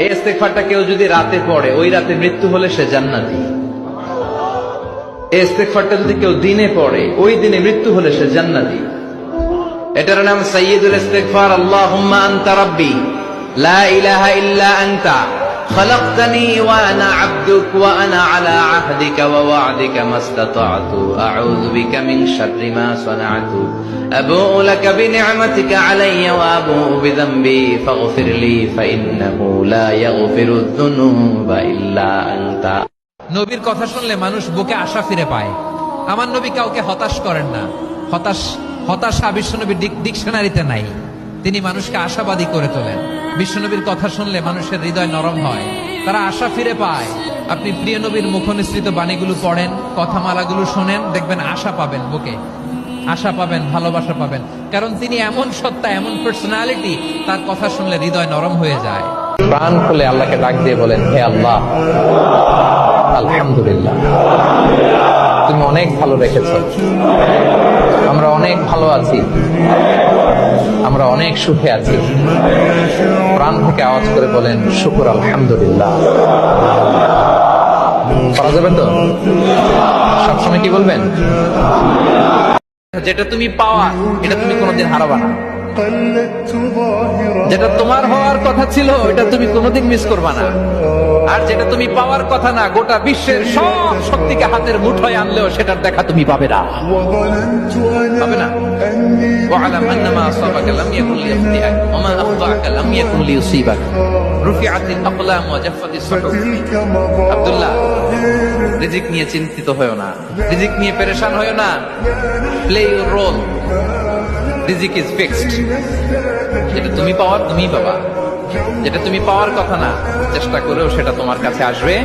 এই ইস্তেগফারটা কেউ যদি রাতে পড়ে, ওই রাতে মৃত্যু হলে সে জান্নাতি। এই ইস্তেগফারটা যদি কেউ দিনে পড়ে, ওই দিনে মৃত্যু হলে সে জান্নাতি। এটার নাম সাইয়্যিদুল ইস্তেগফার। আল্লাহুম্মা আনতা রাব্বি লা ইলাহা ইল্লা আনতা خلقتني وانا عبدك وانا على عهدك ووعدك ما استطعت اعوذ بك من شر ما صنعت ابوء لك بنعمتك علي وابوء بذنبي فاغفر لي فانه لا يغفر الذنوب الا انت। নবীর কথা শুনলে মানুষ বুকে আশা ফিরে পায়। আমার নবী কাউকে হতাশ করেন না। হতাশা বিশ্বনবীর ডিকশনারিতে নাই। তিনি মানুষকে আশাবাদী করে তোলেন। বিশ্বনবীর কথা শুনলে মানুষের হৃদয় নরম হয়, তারা আশা ফিরে পায়। আপনি প্রিয় নবীর মুখনিসৃত বাণীগুলো পড়েন, কথামালাগুলো শোনেন, দেখবেন আশা পাবেন, বুকে আশা পাবেন, ভালোবাসা পাবেন। কারণ তিনি এমন সত্তা, এমন পার্সোনালিটি, তার কথা শুনলে হৃদয় নরম হয়ে যায়। প্রাণ খুলে আল্লাহকে ডাক দিয়ে বলেন, হে আল্লাহ, আলহামদুলিল্লাহ, তুমি অনেক ভালো রেখেছো, আমরা অনেক ভালো আছি, আমরা অনেক সুখে আছি। প্রাণ থেকে আওয়াজ করে বলেন, শুকর আলহামদুলিল্লাহ। করা যাবে তো? সবসময় কি বলবেন? যেটা তুমি পাওয়া, এটা তুমি কোনোদিন হারাবা না। যেটা তোমার হওয়ার কথা ছিল, এটা তুমি কোনোদিন মিস করবা না। আর যেটা তুমি পাওয়ার কথা না, গোটা বিশ্বের সব শক্তিকে হাতের মুঠোয় আনলেও সেটার দেখা তুমি পাবে না, পাবে না। ওয়ালাম আন্নামা আসাবাকা লাম ইয়াকুন লিয়াখতিআক ওয়া মা আখতাআকা লাম ইয়াকুন লিয়ুসিবাক রুফিআতিল আকলাম ওয়া জাফফাতিস সুহুফ। আব্দুল্লাহ, রিজিক নিয়ে চিন্তিত হয়ো না, রিজিক নিয়ে পেরেশান হয়ো না। প্লে ইউর রোল, রিজিক ইজ ফিক্সড। যেটা তুমি পাওয়ার তুমিই পাবা, যেটা তুমি পাওয়ার কথা না, চেষ্টা করেও সেটা তোমার কাছে আসবে।